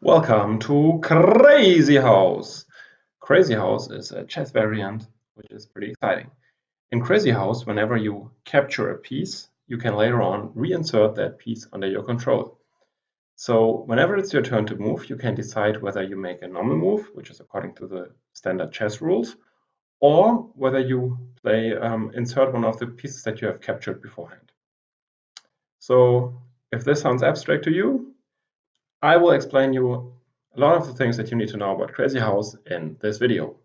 Welcome to Crazyhouse. Crazyhouse is a chess variant, which is pretty exciting. In Crazyhouse, whenever you capture a piece, you can later on reinsert that piece under your control. So whenever it's your turn to move, you can decide whether you make a normal move, which is according to the standard chess rules, or whether you insert one of the pieces that you have captured beforehand. So if this sounds abstract to you, I will explain you a lot of the things that you need to know about Crazyhouse in this video.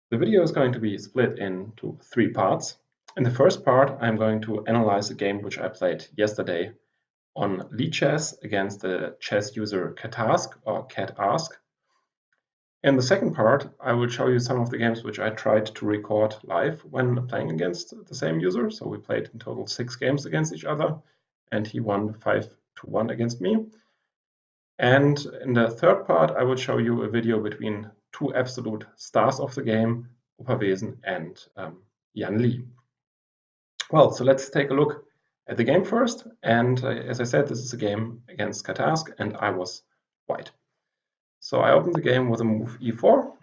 The video is going to be split into 3 parts. In the first part, I'm going to analyze a game which I played yesterday on Lichess against the chess user catask or catask. In the second part, I will show you some of the games which I tried to record live when playing against the same user. So we played in total 6 games against each other, and he won 5-1 against me. And in the third part, I will show you a video between 2 absolute stars of the game, Opperwezen and JannLee. Well, so let's take a look at the game first. And as I said, this is a game against catask, and I was white. So I opened the game with a move e4,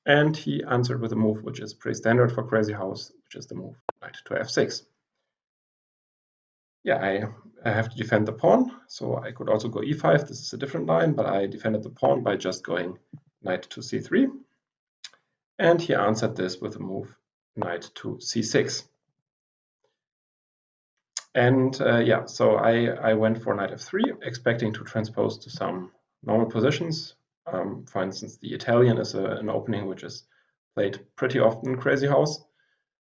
and he answered with a move which is pretty standard for Crazyhouse, which is the move knight to f6. Yeah, I have to defend the pawn, so I could also go e5. This is a different line, but I defended the pawn by just going knight to c3. And he answered this with a move knight to c6. And so I went for knight f3, expecting to transpose to some normal positions. For instance, the Italian is an opening which is played pretty often in Crazyhouse.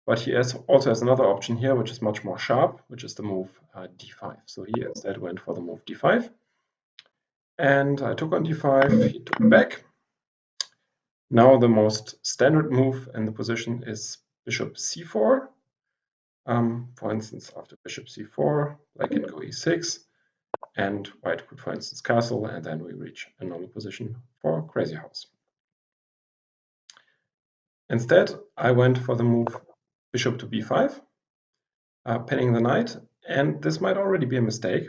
But he also has another option here, which is much more sharp, which is the move d5. So he instead went for the move d5. And I took on d5, he took back. Now the most standard move in the position is bishop c4. For instance, after bishop c4, black can go e6, and white could, for instance, castle, and then we reach a normal position for Crazyhouse. Instead, I went for the move bishop to b5, pinning the knight, and this might already be a mistake,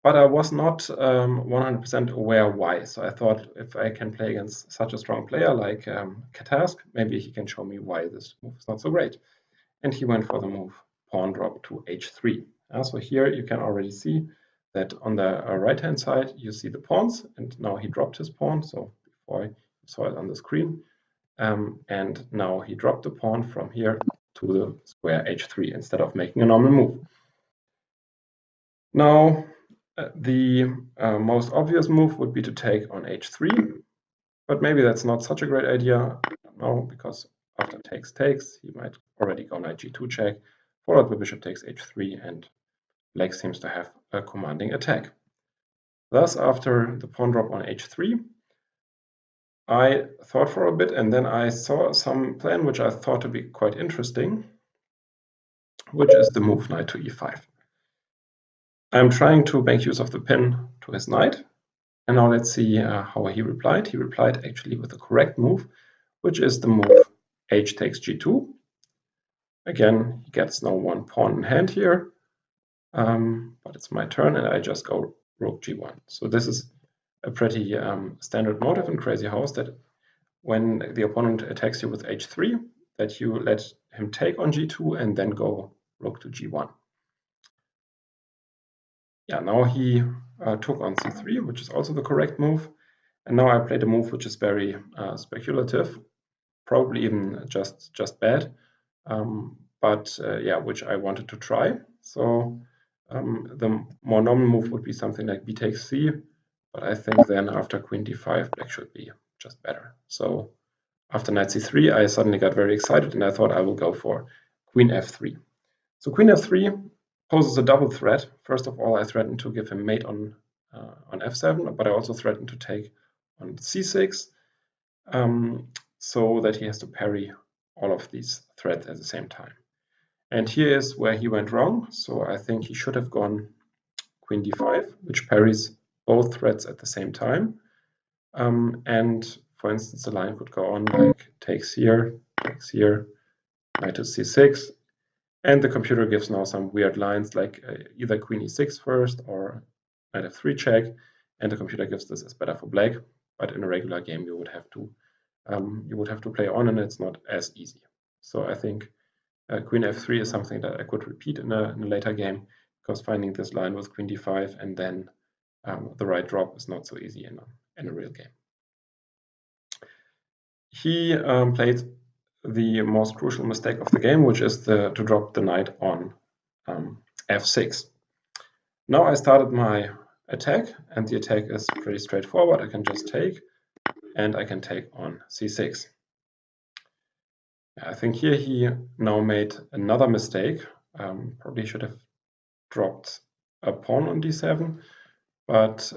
but I was not 100% aware why. So I thought if I can play against such a strong player like catask, maybe he can show me why this move is not so great. And he went for the move pawn drop to h3. So here you can already see that on the right-hand side you see the pawns, and now he dropped his pawn. So before you saw it on the screen, and now he dropped the pawn from here to the square h3 instead of making a normal move. Now, the most obvious move would be to take on h3, but maybe that's not such a great idea. I don't know, because after takes, he might already go knight g2 check, followed by bishop takes h3, and black seems to have a commanding attack. Thus, after the pawn drop on h3, I thought for a bit, and then I saw some plan which I thought to be quite interesting, which is the move knight to e5. I'm trying to make use of the pin to his knight, and now let's see how he replied. He replied actually with the correct move, which is the move h takes g2. Again, he gets no one pawn in hand here, but it's my turn, and I just go rook g1. So this is a pretty standard motive in Crazyhouse, that when the opponent attacks you with h3, that you let him take on g2 and then go rook to g1. Yeah, now he took on c3, which is also the correct move. And now I played a move which is very speculative, probably even just bad, but which I wanted to try. So the more normal move would be something like b takes c, but I think then after queen d5, black should be just better. So after knight c3, I suddenly got very excited, and I thought I will go for queen f3. So queen f3 poses a double threat. First of all, I threatened to give him mate on f7, but I also threatened to take on c6, so that he has to parry all of these threats at the same time. And here is where he went wrong. So I think he should have gone queen d5, which parries both threats at the same time. And for instance, the line could go on like takes here, knight to c6. And the computer gives now some weird lines like either queen e6 first or knight f3 check. and the computer gives this as better for black. But in a regular game, you would have to play on, and it's not as easy. So I think Queen F3 is something that I could repeat in a later game, because finding this line with Queen D5 and then the right drop is not so easy in a real game. He played the most crucial mistake of the game, which is to drop the knight on F6. Now I started my attack, and the attack is pretty straightforward. I can just take, and I can take on C6. I think here he now made another mistake. Probably should have dropped a pawn on D7, but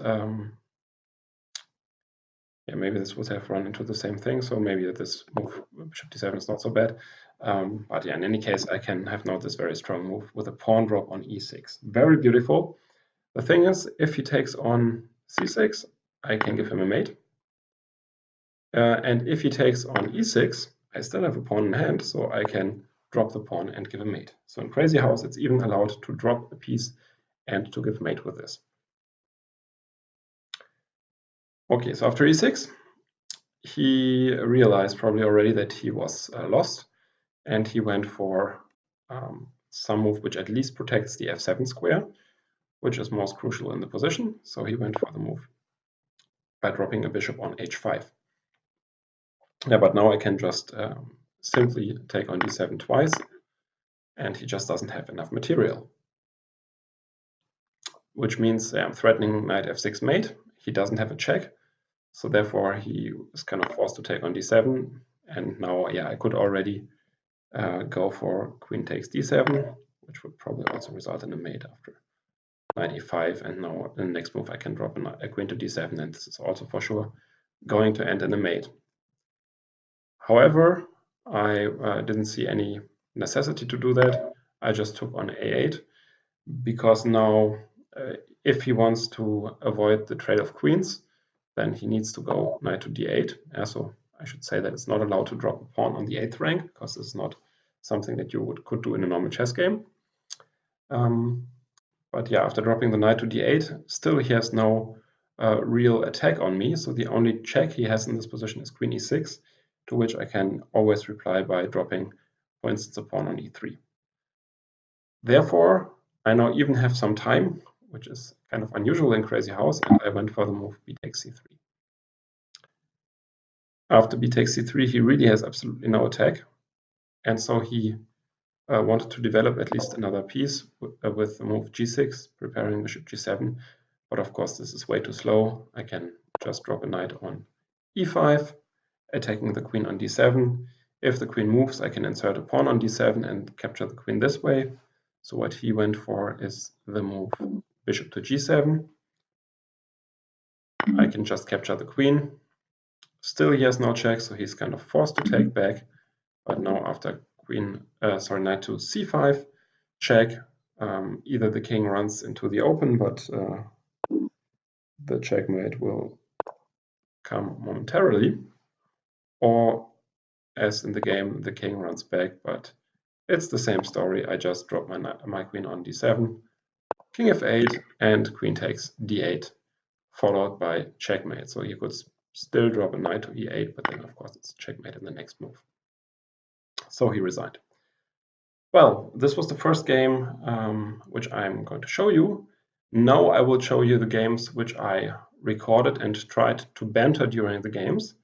yeah, maybe this would have run into the same thing. So maybe this move, bishop D7, is not so bad. But yeah, in any case, I can have now this very strong move with a pawn drop on E6. Very beautiful. The thing is, if he takes on C6, I can give him a mate. And if he takes on E6, I still have a pawn in hand, so I can drop the pawn and give a mate. So in Crazyhouse, it's even allowed to drop a piece and to give mate with this. Okay, so after E6, he realized probably already that he was lost, and he went for some move which at least protects the F7 square, which is most crucial in the position. So he went for the move by dropping a bishop on H5. Yeah, but now I can just simply take on D7 twice, and he just doesn't have enough material. Which means I'm threatening knight F6 mate. He doesn't have a check, so therefore he is kind of forced to take on D7. And now, yeah, I could already go for queen takes D7, which would probably also result in a mate after knight E5. And now in the next move I can drop a queen to D7, and this is also for sure going to end in a mate. However, I didn't see any necessity to do that. I just took on A8, because now if he wants to avoid the trade of queens, then he needs to go knight to D8. So I should say that it's not allowed to drop a pawn on the 8th rank, because this is not something that you could do in a normal chess game. But yeah, after dropping the knight to D8, still he has no real attack on me. So the only check he has in this position is queen E6, to which I can always reply by dropping, for instance, a pawn on E3. Therefore, I now even have some time, which is kind of unusual in Crazyhouse, and I went for the move b takes c3. After b takes c3, he really has absolutely no attack, and so he wanted to develop at least another piece with the move g6, preparing bishop g7, but of course this is way too slow. I can just drop a knight on e5, attacking the queen on d7. If the queen moves, I can insert a pawn on d7 and capture the queen this way. So what he went for is the move bishop to g7. I can just capture the queen. Still he has no check, so he's kind of forced to take back. But now after knight to c5 check, either the king runs into the open, but the checkmate will come momentarily, or as in the game, the king runs back, but it's the same story. I just drop my queen on d7, king f8, and queen takes d8, followed by checkmate. So you could still drop a knight to e8, but then of course it's checkmate in the next move. So he resigned. Well, this was the first game which I'm going to show you. Now I will show you the games which I recorded and tried to banter during the games.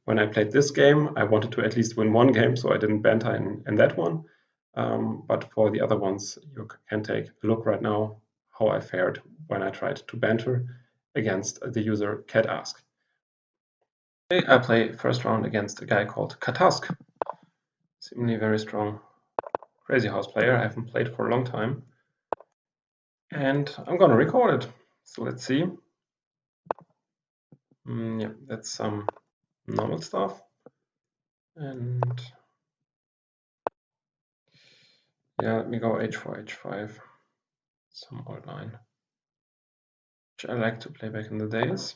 When I played this game, I wanted to at least win one game, so I didn't banter in that one. But for the other ones, you can take a look right now how I fared when I tried to banter against the user catask. Today I play first round against a guy called Catask. Seemingly very strong Crazyhouse player. I haven't played for a long time. And I'm gonna record it. So let's see. Yeah, that's some normal stuff. And yeah, let me go h4, h5. Some old line, which I like to play back in the days.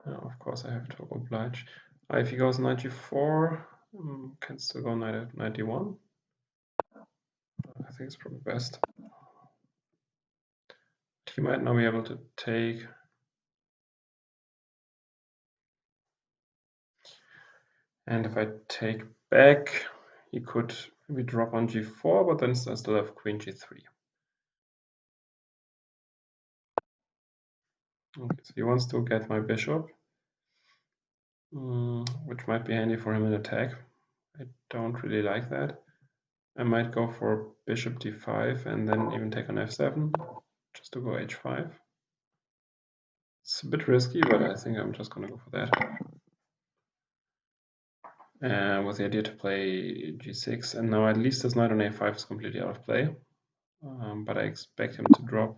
Of course, I have to oblige. If he goes knight g4, can still go knight d1. I think it's probably best. he might now be able to take. And if I take back, he could maybe drop on g4, but then I still have queen g3. Okay, so he wants to get my bishop, which might be handy for him in attack. I don't really like that. I might go for bishop d5 and then even take on f7, just to go h5. It's a bit risky, but I think I'm just going to go for that. With the idea to play g6, and now at least his knight on a5 is completely out of play. But I expect him to drop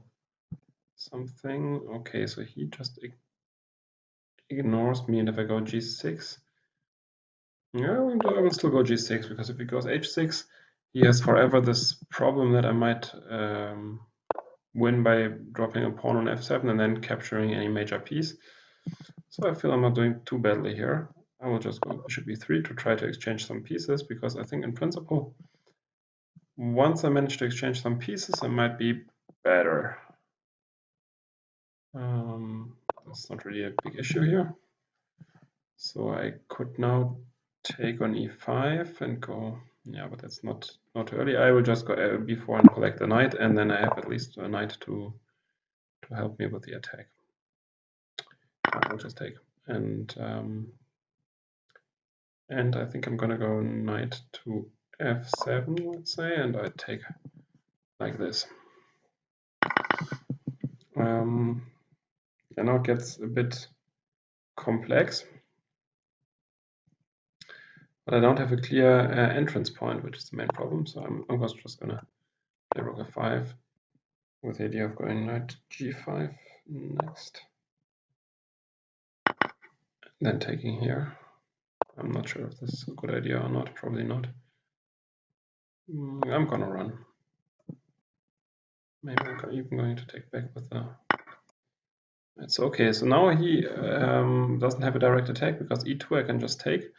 something. Okay, so he just ignores me, and if I go g6, yeah, I will still go g6, because if he goes h6, he has forever this problem that I might win by dropping a pawn on f7 and then capturing any major piece. So I feel I'm not doing too badly here. I will just go bishop e3 to try to exchange some pieces, because I think in principle, once I manage to exchange some pieces, I might be better. That's not really a big issue here. So I could now take on e5 and go, yeah, but that's not early. I will just go b4 and collect the knight, and then I have at least a knight to help me with the attack. I will just take, and I think I'm gonna go knight to f7, let's say, and I take like this. And now it gets a bit complex, but I don't have a clear entrance point, which is the main problem. So I'm just gonna play rook f5 with the idea of going knight g5 next, then taking here. I'm not sure if this is a good idea or not. Probably not. I'm gonna run. Maybe I'm even going to take back with the. It's okay. So now he doesn't have a direct attack, because e2 I can just take,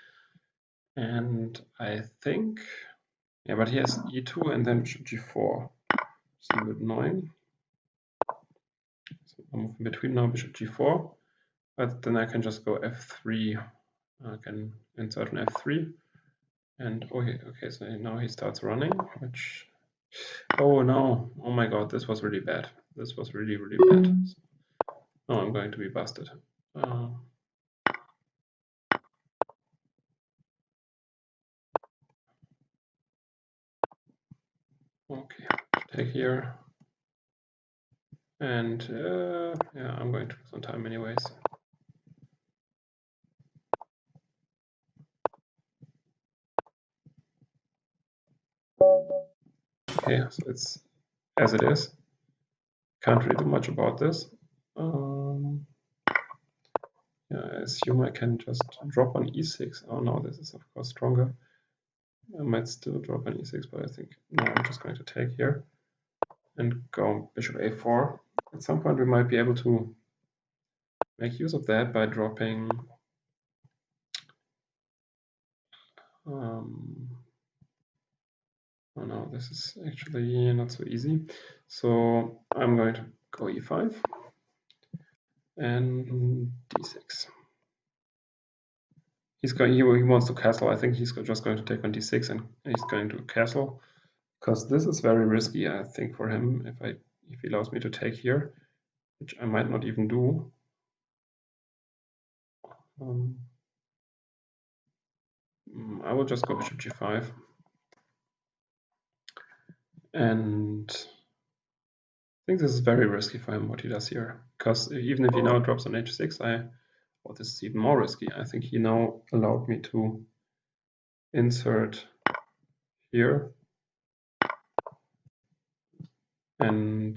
and I think, yeah, but he has e2 and then bishop g4. It's a bit annoying. So I'm moving between now, bishop g4, but then I can just go f3. I can insert an f3, and okay, so now he starts running, which, oh no, oh my god, this was really bad. This was really, really bad. Oh, I'm going to be busted. Okay, take here. And yeah, I'm going to lose some time anyways. Okay, so it's as it is. Can't really do much about this. Yeah, I assume I can just drop on e6. Oh no, this is of course stronger. I might still drop on e6, but I think no, I'm just going to take here and go bishop a4. At some point we might be able to make use of that by dropping oh no, this is actually not so easy. So I'm going to go e5 and d6. He wants to castle. I think he's just going to take on d6 and he's going to castle, because this is very risky, I think, for him if he allows me to take here, which I might not even do. I will just go bishop g5, and I think this is very risky for him what he does here, because even if he now drops on h6, well, this is even more risky. I think he now allowed me to insert here, and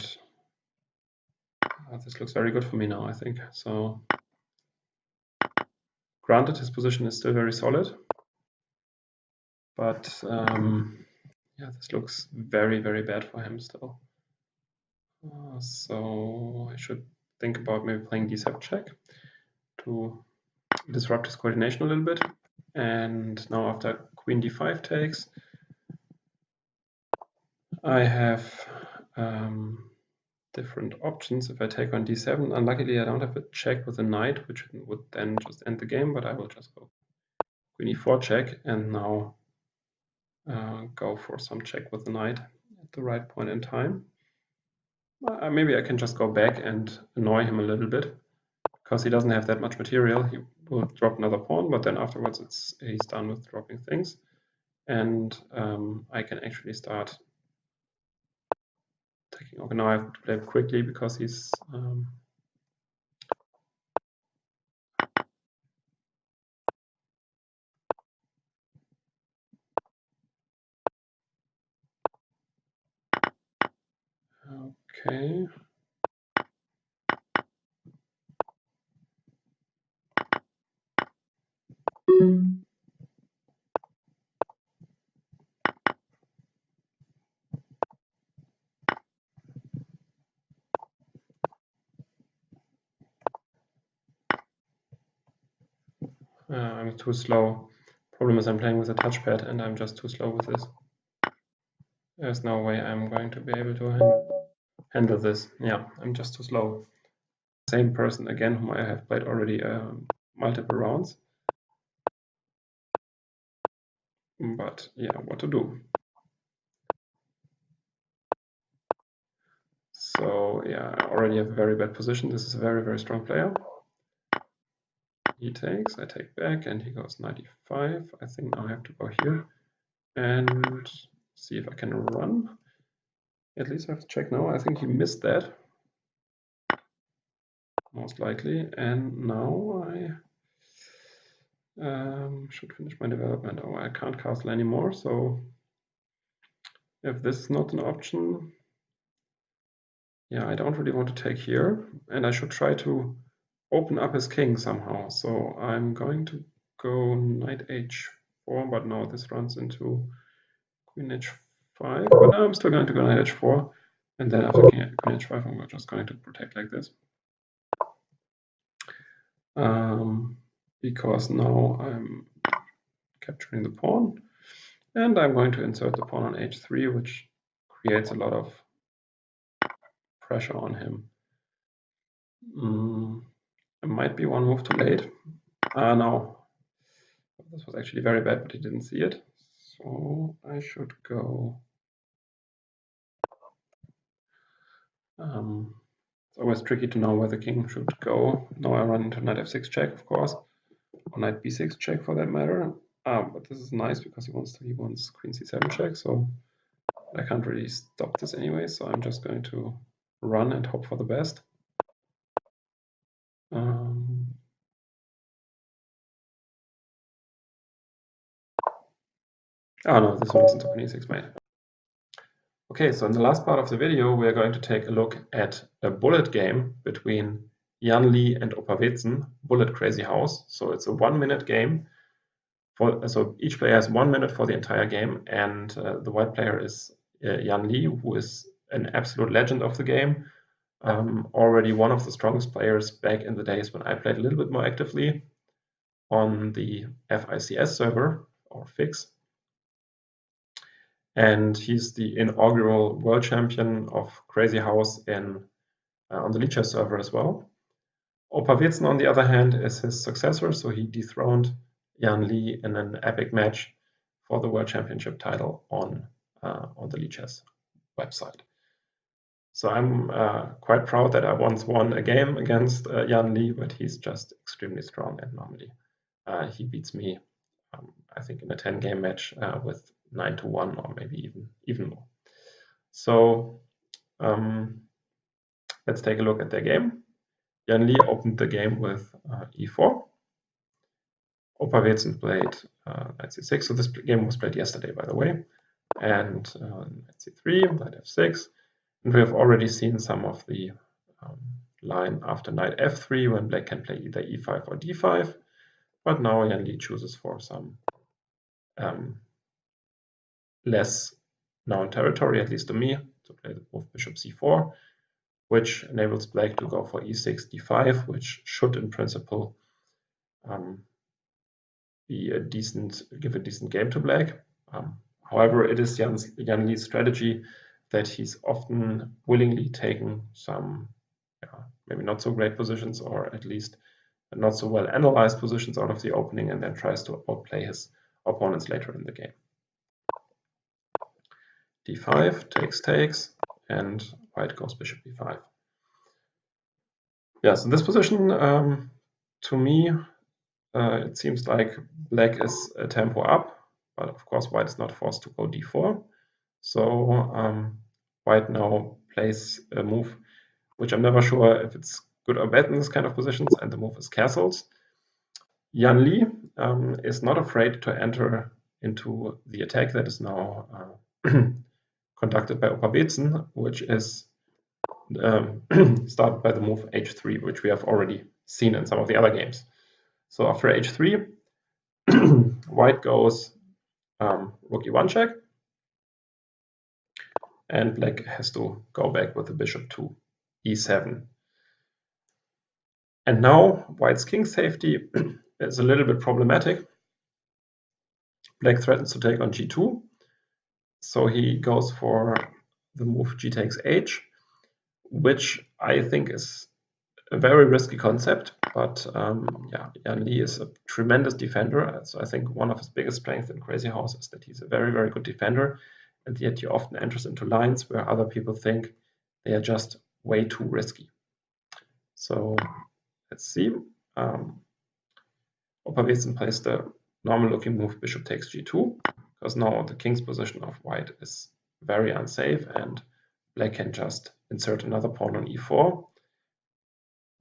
this looks very good for me now, I think. So granted, his position is still very solid, but yeah, this looks very, very bad for him still. So I should think about maybe playing d7 check to disrupt his coordination a little bit. And now after queen d5 takes, I have different options. If I take on d7, unluckily I don't have a check with a knight, which would then just end the game, but I will just go queen e4 check and now go for some check with the knight at the right point in time. Maybe I can just go back and annoy him a little bit, because he doesn't have that much material. He will drop another pawn, but then afterwards he's done with dropping things. And I can actually start taking. Okay, now I have to play quickly because he's okay. I'm too slow. Problem is I'm playing with a touchpad and I'm just too slow with this. There's no way I'm going to be able to handle this. Yeah, I'm just too slow. Same person again, whom I have played already multiple rounds. But yeah, what to do? So yeah, I already have a very bad position. This is a very, very strong player. He takes, I take back, and he goes 95. I think now I have to go here and see if I can run. At least I have to check now. I think he missed that, most likely. And now I should finish my development. Oh, I can't castle anymore. So if this is not an option, yeah, I don't really want to take here. And I should try to open up his king somehow. So I'm going to go knight h4, but now this runs into queen h5. But now I'm still going to go knight h4. And then after queen h5, I'm just going to protect like this. Because now I'm capturing the pawn. And I'm going to insert the pawn on h3, which creates a lot of pressure on him. It might be one move too late. No. This was actually very bad, but he didn't see it. So I should go. It's always tricky to know where the king should go. Now I run into knight f6 check, of course, or knight b6 check for that matter. But this is nice because he wants queen c7 check, so I can't really stop this anyway. So I'm just going to run and hope for the best. Oh no, this one isn't a queen e6 mate. Okay, so in the last part of the video, we are going to take a look at a bullet game between JannLee and Opperwezen, Bullet Crazyhouse. So it's a 1-minute game. So each player has 1 minute for the entire game, and the white player is JannLee, who is an absolute legend of the game. Already one of the strongest players back in the days when I played a little bit more actively on the FICS server, or FIX. And he's the inaugural world champion of Crazyhouse on the Lichess server as well. Opperwezen, on the other hand, is his successor, so he dethroned JannLee in an epic match for the world championship title on the Lichess website. So I'm quite proud that I once won a game against JannLee, but he's just extremely strong, and normally he beats me, I think, in a 10-game match with 9-1 or maybe even more. So let's take a look at their game. JannLee opened the game with e4. Opperwezen played knight c6. So this game was played yesterday, by the way. And knight c3, knight f6. And we have already seen some of the line after knight f3 when black can play either e5 or d5. But now JannLee chooses for some less known territory, at least to me, to play the move bishop c4, which enables black to go for e6, d5, which should in principle give a decent game to black. However, it is JannLee's strategy that he's often willingly taking some maybe not so great positions, or at least not so well analyzed positions out of the opening, and then tries to outplay his opponents later in the game. d5, takes, and white goes bishop b5. Yeah, so this position, to me, it seems like black is a tempo up, but of course white is not forced to go d4. So white now plays a move which I'm never sure if it's good or bad in this kind of positions, and the move is castles. JannLee is not afraid to enter into the attack that is now conducted by Opperwezen, which is started by the move h3, which we have already seen in some of the other games. So after h3, white goes rook e1 check, and black has to go back with the bishop to e7. And now white's king safety is a little bit problematic. Black threatens to take on g2, so he goes for the move g takes h, which I think is a very risky concept, but yeah, JannLee is a tremendous defender. So I think one of his biggest strengths in Crazyhouse is that he's a very, very good defender, and yet he often enters into lines where other people think they are just way too risky. So let's see. Opperwezen plays the normal looking move bishop takes g2, because now the king's position of white is very unsafe, and black can just insert another pawn on e4.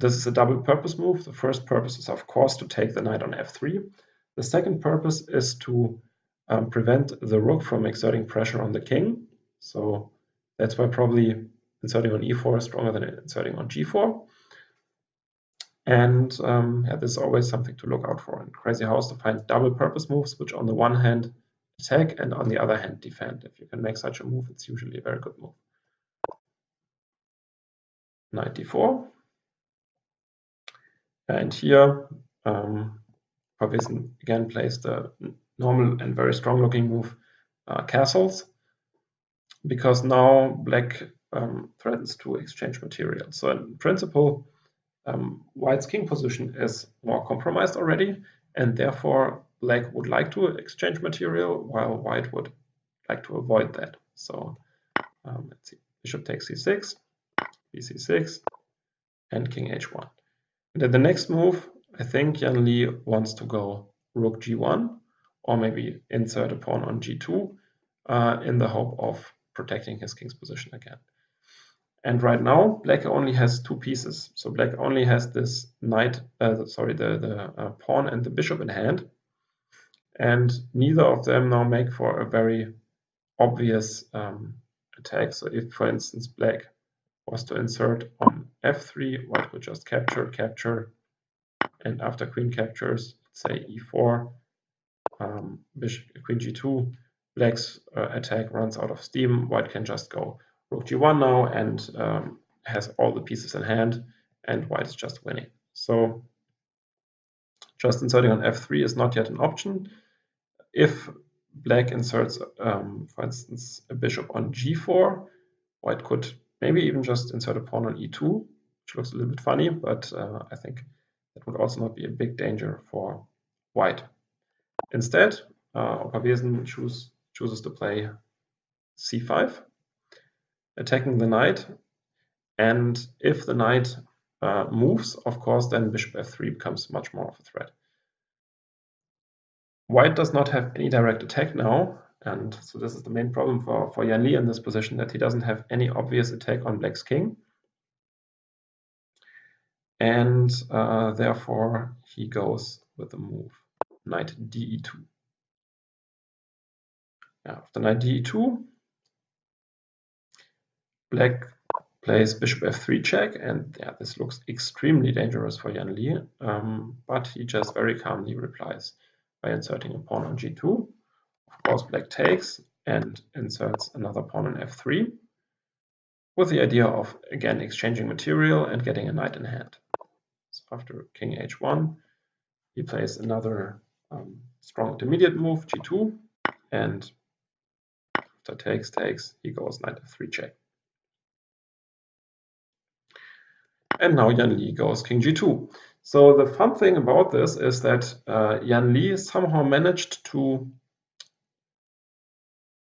This is a double purpose move. The first purpose is, of course, to take the knight on f3. The second purpose is to prevent the rook from exerting pressure on the king. So that's why probably inserting on e4 is stronger than inserting on g4. And yeah, this is always something to look out for in Crazyhouse, to find double purpose moves, which on the one hand attack and on the other hand defend. If you can make such a move, it's usually a very good move. Knight d4. And here, Opperwezen again plays the normal and very strong looking move castles, because now black threatens to exchange material. So in principle, white's king position is more compromised already, and therefore black would like to exchange material, while white would like to avoid that. So let's see, bishop takes c6, bc6, and king h1. And then the next move, I think JannLee wants to go rook g1, or maybe insert a pawn on g2 in the hope of protecting his king's position again. And right now, black only has two pieces. So black only has this knight, the pawn and the bishop in hand. And neither of them now make for a very obvious attack. So if, for instance, black was to insert on f3, white would just capture, and after queen captures, say e4, bishop, queen g2, black's attack runs out of steam. White can just go rook g1 now and has all the pieces in hand, and white is just winning. So just inserting on f3 is not yet an option. If black inserts, for instance, a bishop on g4, white could maybe even just insert a pawn on e2, which looks a little bit funny, but I think that would also not be a big danger for white. Instead, Opperwezen chooses to play c5, attacking the knight, and if the knight moves, of course, then bishop f3 becomes much more of a threat. White does not have any direct attack now, and so this is the main problem for JannLee in this position, that he doesn't have any obvious attack on black's king. And therefore he goes with the move knight de2. After knight de2, black plays bishop f3 check, and yeah, this looks extremely dangerous for JannLee, but he just very calmly replies by inserting a pawn on g2. Of course, black takes and inserts another pawn on f3, with the idea of again exchanging material and getting a knight in hand. So after king h1, he plays another strong intermediate move, g2, and After takes, he goes knight f3 check. And now JannLee goes king g2. So the fun thing about this is that JannLee somehow managed to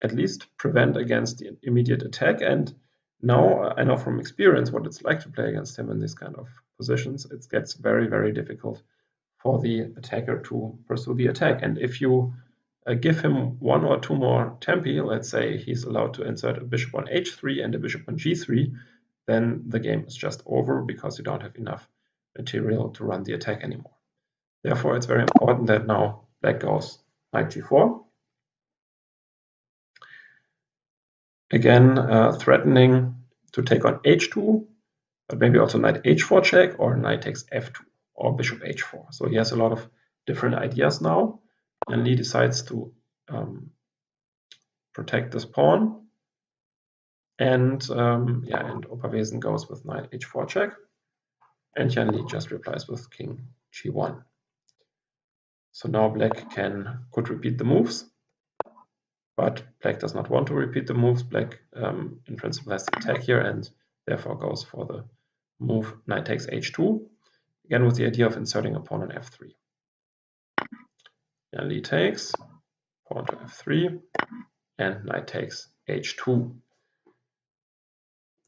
at least prevent against the immediate attack. And now I know from experience what it's like to play against him in these kind of positions. It gets very, very difficult for the attacker to pursue the attack. And if you give him 1 or 2 more tempi, let's say he's allowed to insert a bishop on h3 and a bishop on g3, then the game is just over because you don't have enough material to run the attack anymore. Therefore, it's very important that now black goes knight g4. Again, threatening to take on h2, but maybe also knight h4 check or knight takes f2 or bishop h4. So he has a lot of different ideas now, and Lee decides to protect this pawn. And and Opperwezen goes with knight h4 check, and JannLee just replies with king g1. So now black could repeat the moves, but black does not want to repeat the moves. Black in principle has to attack here and therefore goes for the move knight takes h2, again with the idea of inserting a pawn on f3. JannLee takes, pawn to f3, and knight takes h2.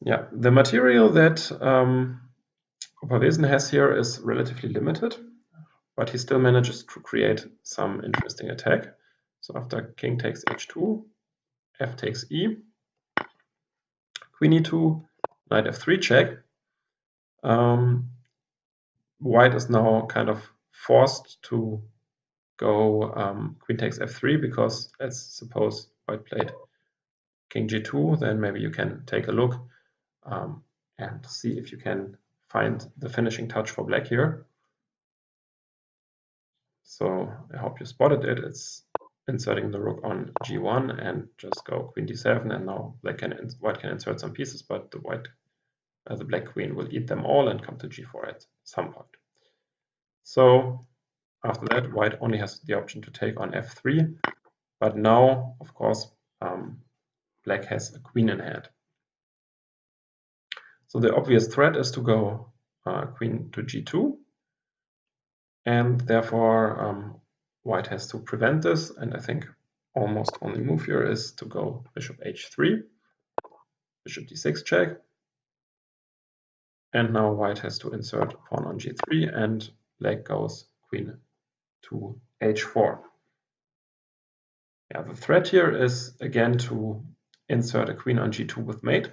Yeah, the material that Opperwezen has here is relatively limited, but he still manages to create some interesting attack. So after king takes h2, f takes e, queen e2, knight f3 check, white is now kind of forced to go queen takes f3 because let's suppose white played king g2, then maybe you can take a look and see if you can find the finishing touch for black here. So I hope you spotted it. It's inserting the rook on g1 and just go queen d7, and now white can insert some pieces, but the black queen will eat them all and come to g4 at some point. So after that, white only has the option to take on f3, but now, of course, black has a queen in hand. So the obvious threat is to go queen to g2, and therefore white has to prevent this, and I think almost only move here is to go bishop h3, bishop d6 check, and now white has to insert a pawn on g3, and black goes queen to h4. Yeah, the threat here is again to insert a queen on g2 with mate,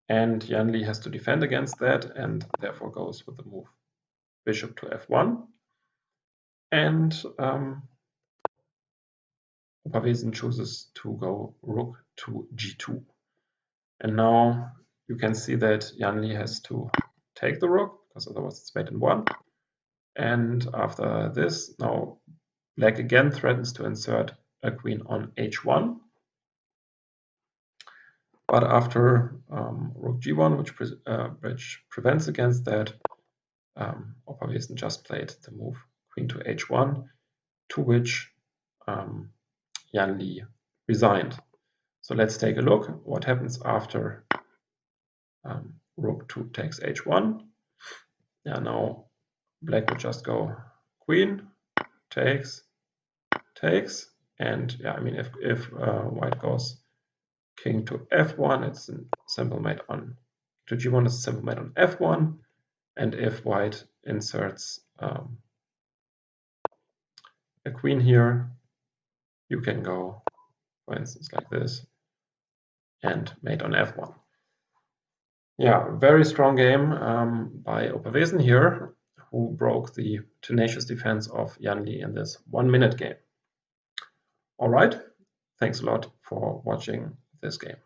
and JannLee has to defend against that, and therefore goes with the move bishop to f1, and Opperwezen chooses to go rook to g2. And now you can see that JannLee has to take the rook, because otherwise it's mate in 1. And after this, now black again threatens to insert a queen on h1. But after rook g1, which prevents against that, Opperwezen just played the move queen to h1, to which JannLee resigned. So let's take a look what happens after rook 2 takes h1. Yeah, now black would just go queen, takes, and yeah, I mean if white goes king to f1, it's a simple mate on to g1 is a simple mate on f1, and if white inserts a queen here, you can go, for instance, like this, and mate on f1. Yeah, very strong game by Opperwezen here, who broke the tenacious defense of JannLee in this 1-minute game. All right, thanks a lot for watching this game.